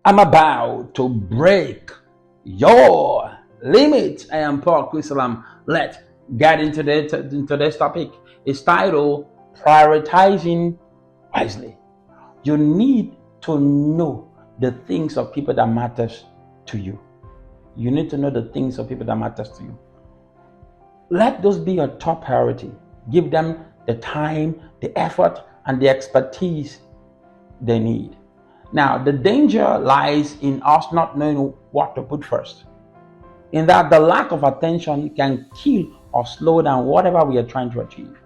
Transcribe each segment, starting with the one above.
I'm about to break your limits. I am Paul Chris-Salaam. Let's get into this topic. It's titled Prioritizing Wisely. You need to know the things of people that matters to you. You need to know the things of people that matters to you. Let those be your top priority. Give them the time, the effort, and the expertise they need. Now, the danger lies in us not knowing what to put first. In that the lack of attention can kill or slow down whatever we are trying to achieve.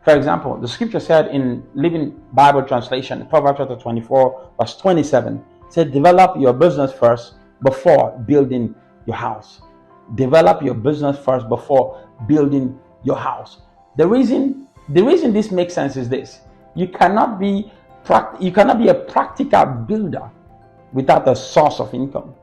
For example, the scripture said in Living Bible Translation, Proverbs chapter 24, verse 27, said, develop your business first before building your house. Develop your business first before building your house. The reason this makes sense is this. You cannot be a practical builder without a source of income.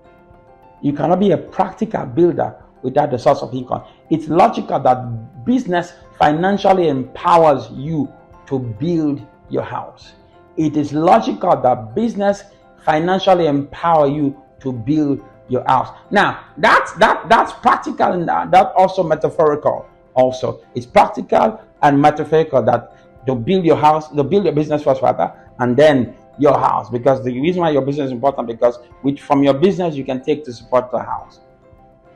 You cannot be a practical builder without a source of income. It's logical that business financially empowers you to build your house. It is logical that business financially empower you to build your house. Now, that's practical and that also metaphorical. Also, it's practical and metaphorical that to build your house, to build your business first, rather, and then your house. Because the reason why your business is important, because from your business you can take to support the house.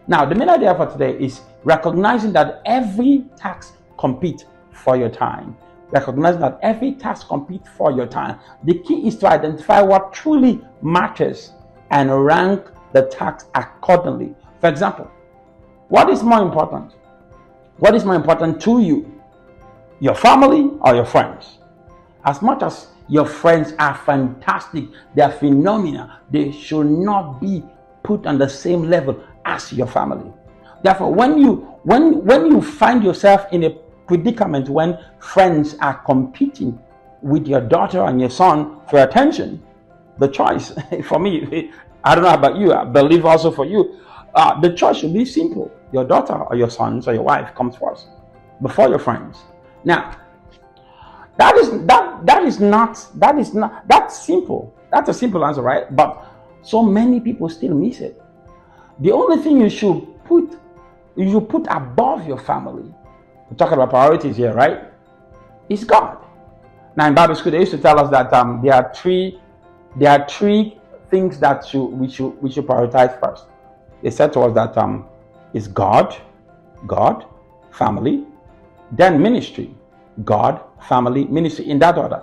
Now, the main idea for today is recognizing that every task competes for your time. Recognizing that every task competes for your time. The key is to identify what truly matters and rank the tasks accordingly. For example, what is more important? What is more important to you? Your family or your friends? As much as your friends are fantastic, they are phenomenal, they should not be put on the same level as your family. Therefore, when you find yourself in a predicament when friends are competing with your daughter and your son for attention, the choice for me, I don't know about you, I believe also for you, the choice should be simple. Your daughter or your sons or your wife comes first before your friends. Now, that's simple. That's a simple answer, right? But so many people still miss it. The only thing you should put above your family, we're talking about priorities here, right? Is God. Now in Bible school, they used to tell us that there are three things that we should prioritize first. They said to us that is God, family, then ministry. God, family, ministry, in that order.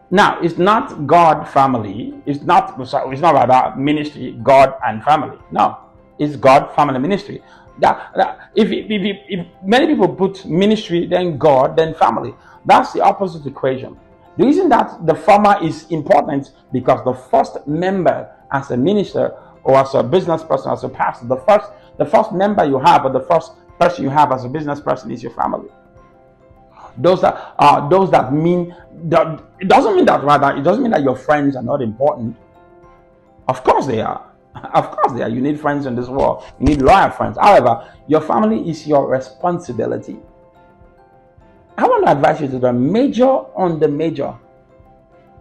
Now, it's not God, family. It's not about ministry, God, and family. No, it's God, family, ministry. If many people put ministry, then God, then family, that's the opposite equation. The reason that the former is important because the first member as a minister or as a business person, as a pastor, the first member you have or the first person you have as a business person is your family. Those that mean that it doesn't mean that your friends are not important. Of course they are. Of course they are. You need friends in this world. You need loyal friends. However, your family is your responsibility. I want to advise you to the major on the major.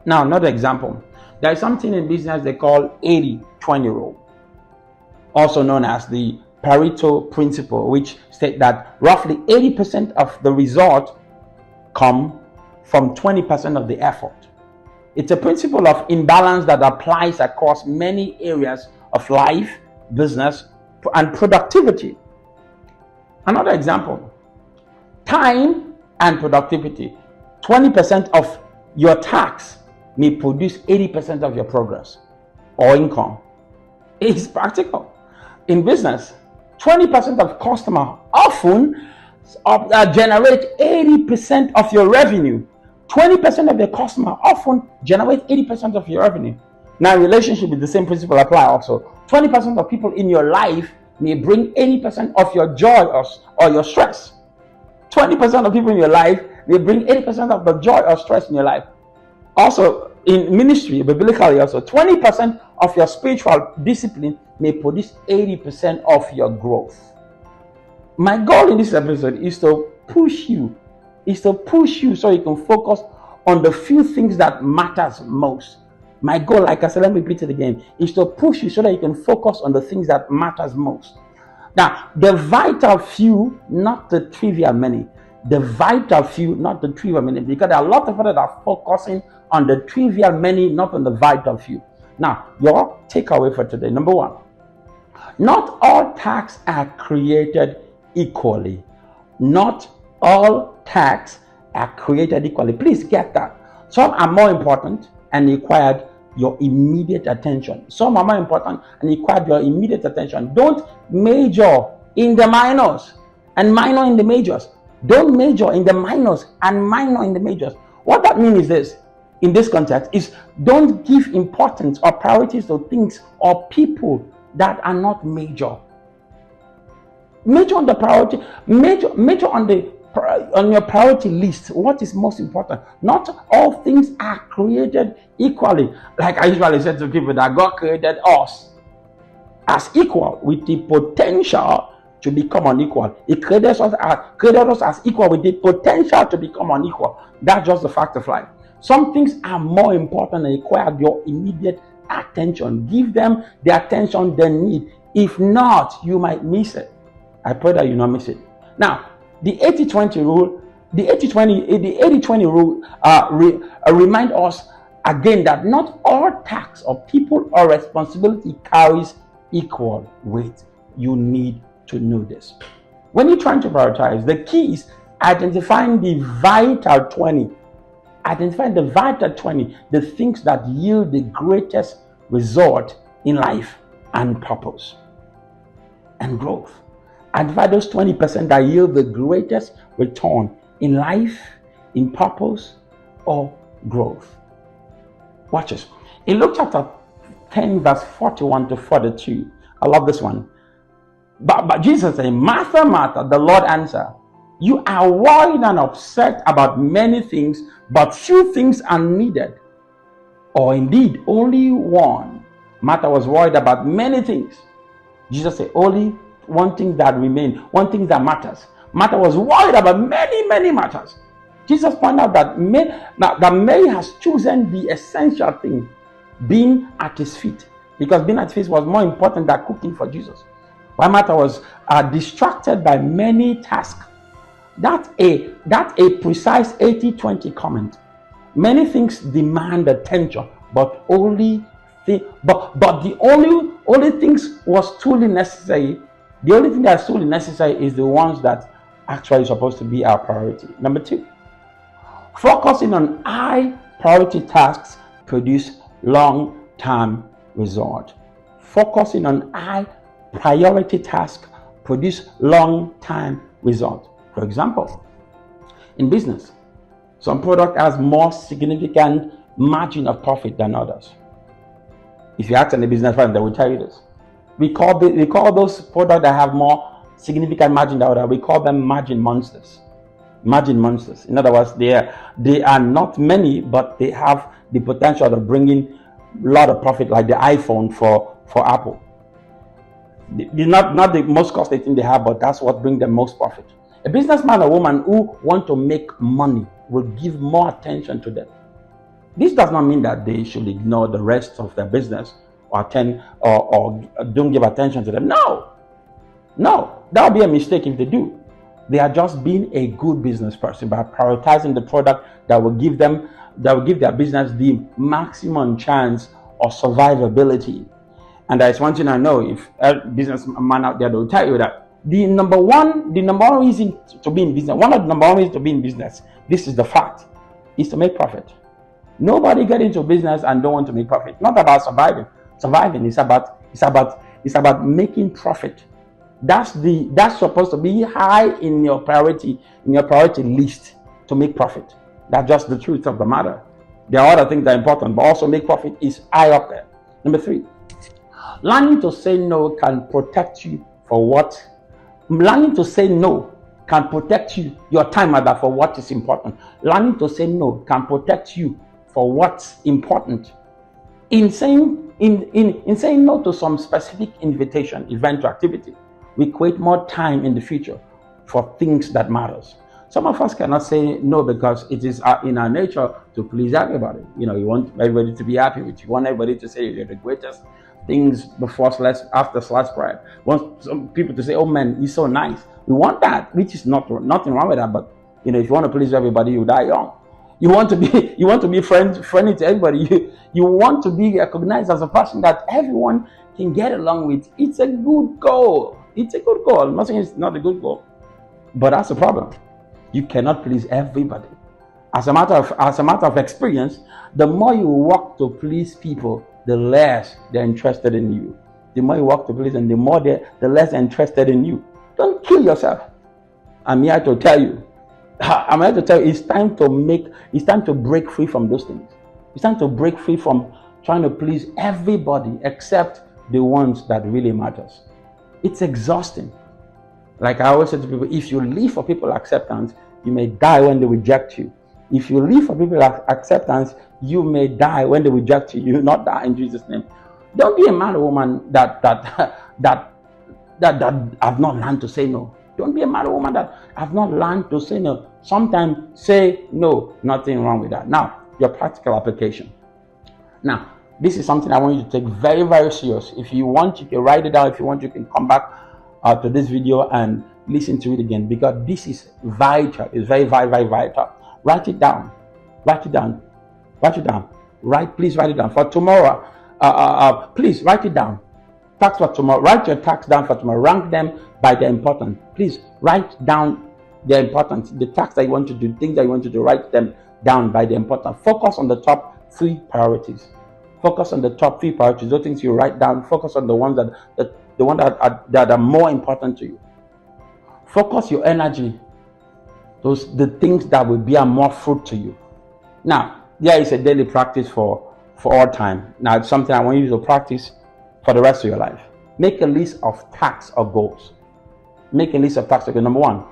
Now, another example. There is something in business they call 80-20 rule, also known as the Pareto principle, which states that roughly 80% of the result come from 20% of the effort. It's a principle of imbalance that applies across many areas of life, business, and productivity. Another example, time and productivity. 20% of your tasks may produce 80% of your progress or income. It's practical. In business, 20% of customers often generate 80% of your revenue. 20% of the customer often generate 80% of your revenue. Now, in relationship with the same principle apply also. 20% of people in your life may bring 80% of your joy or your stress. 20% of people in your life may bring 80% of the joy or stress in your life. Also, in ministry, biblically also, 20% of your spiritual discipline may produce 80% of your growth. My goal in this episode is to push you so you can focus on the few things that matters most. My goal, like I said, let me repeat it again, is to push you so that you can focus on the things that matters most. Now, the vital few, not the trivial many. The vital few, not the trivial many. Because there are a lot of others that are focusing on the trivial many, not on the vital few. Now, your takeaway for today. Number one, not all tasks are created equally. Not all tasks are created equally. Please get that. Some are more important and required your immediate attention. Some are more important and require your immediate attention. Don't major in the minors and minor in the majors. Don't major in the minors and minor in the majors. What that means is this, in this context, is don't give importance or priorities to things or people that are not major. Major on the priority, major on your priority list. What is most important? Not all things are created equally. Like I usually say to people, that God created us as equal with the potential to become unequal. He created us as equal with the potential to become unequal. That's just the fact of life. Some things are more important and require your immediate attention. Give them the attention they need. If not, you might miss it. I pray that you not miss it. Now, the 80-20 rule, the 80-20 rule remind us again that not all tasks or people or responsibility carries equal weight. You need to know this. When you're trying to prioritize, the key is identifying the vital 20. Identifying the vital 20, the things that yield the greatest result in life and purpose and growth. Identify those 20% that yield the greatest return in life, in purpose, or growth. Watch this. In Luke chapter 10, verse 41 to 42, I love this one. But Jesus said, Martha, Martha, the Lord answered, you are worried and upset about many things, but few things are needed. Or indeed, only one. Martha was worried about many things. Jesus said, only one thing that remains, one thing that matters. Martha was worried about many matters. Jesus pointed out that Mary has chosen the essential thing, being at his feet, because being at his feet was more important than cooking for Jesus. While Martha was distracted by many tasks. That's a precise 80-20 comment. Many things demand attention, but the only things was truly necessary. The only thing that's truly necessary is the ones that actually supposed to be our priority. Number two, focusing on high priority tasks produce long-term result. Focusing on high priority tasks produce long-term result. For example, in business, some product has more significant margin of profit than others. If you ask any business person, they will tell you this. We call those products that have more significant margin than others, we call them margin monsters. Margin monsters. In other words, they are not many, but they have the potential of bringing a lot of profit, like the iPhone for Apple. They're not the most costly thing they have, but that's what brings them most profit. A businessman or woman who want to make money will give more attention to them. This does not mean that they should ignore the rest of their business or don't give attention to them. No, that would be a mistake if they do. They are just being a good business person by prioritizing the product that will give their business the maximum chance of survivability. And there's one thing I know: if a businessman out there will tell you that the number one reason to be in business, one of the number one reasons to be in business, this is the fact, is to make profit. Nobody get into business and don't want to make profit. Not about surviving. Surviving is about making profit. That's supposed to be high in your priority list, to make profit. That's just the truth of the matter. There are other things that are important, but also make profit is high up there. Number three, learning to say no can protect you for what. Learning to say no can protect you, your time rather, for what is important. Learning to say no can protect you for what's important. In saying no to some specific invitation, event, or activity, we create more time in the future for things that matters. Some of us cannot say no because it is in our nature to please everybody. You want everybody to be happy with you. You want everybody to say you're the greatest things before after sliced bread. You want some people to say, "Oh man, he's so nice." We want that, which is nothing wrong with that. But if you want to please everybody, you die young. You want to be friendly to everybody. You want to be recognized as a person that everyone can get along with. It's a good goal. It's a good goal. I'm not saying it's not a good goal, but that's the problem. You cannot please everybody. As a matter of experience, the more you work to please people, the less they're interested in you. The more you work to please them, the less they're interested in you. Don't kill yourself. I'm here to tell you. It's time to break free from those things. It's time to break free from trying to please everybody except the ones that really matters. It's exhausting. Like I always say to people, if you live for people's acceptance, you may die when they reject you. If you live for people's acceptance, you may die when they reject you. You will not die in Jesus' name. Don't be a man or woman that have not learned to say no. Don't be a man or woman that have not learned to say no. Sometimes say no. Nothing wrong with that. Now, your practical application. Now, this is something I want you to take very, very serious. If you want, you can write it down. If you want, you can come back to this video and listen to it again, because this is vital. It's very, very, very vital. Write it down. Write it down. Write it down. Please write it down. For tomorrow, please write it down. Tasks for tomorrow. Write your tasks down for tomorrow. Rank them by their importance. Please write down their importance. The tasks that you want to do, things that you want to do, write them down by their importance. Focus on the top 3 priorities. Focus on the top 3 priorities. Those things you write down. Focus on the ones that are more important to you. Focus your energy. The things that will bear more fruit to you. Now, there is a daily practice for all time. Now, it's something I want you to practice for the rest of your life. Make a list of tasks or goals. Make a list of tasks. Okay, number 1,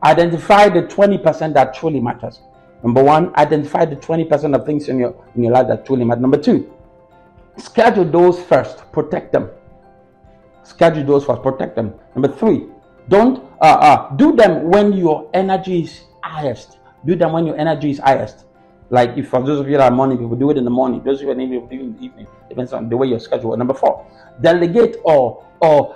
identify the 20% that truly matters. Number 1, identify the 20% of things in your life that truly matter. Number 2, schedule those first. Protect them. Schedule those first. Protect them. Number 3, don't do them when your energy is highest. Do them when your energy is highest. Like if for those of you that are morning people, do it in the morning. Those of you that need to do it in the evening. Depends on the way your schedule is. Number 4, delegate or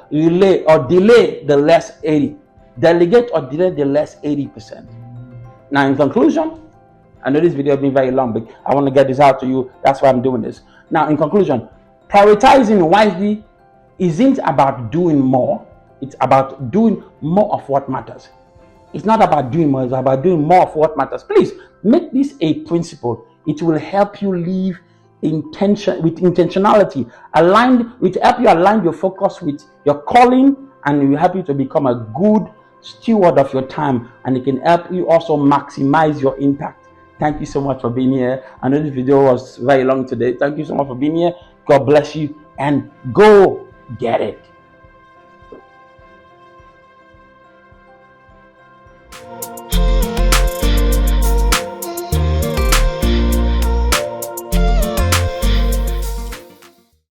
delay the less 80. Delegate or delay the less 80%. Now, in conclusion, I know this video has been very long, but I want to get this out to you. That's why I'm doing this. Now, in conclusion, prioritizing wisely isn't about doing more. It's about doing more of what matters. It's not about doing more. It's about doing more of what matters. Please make this a principle. It will help you live with intentionality. It will help you align your focus with your calling, and it will help you to become a good steward of your time. And it can help you also maximize your impact. Thank you so much for being here. I know this video was very long today. Thank you so much for being here. God bless you, and go get it.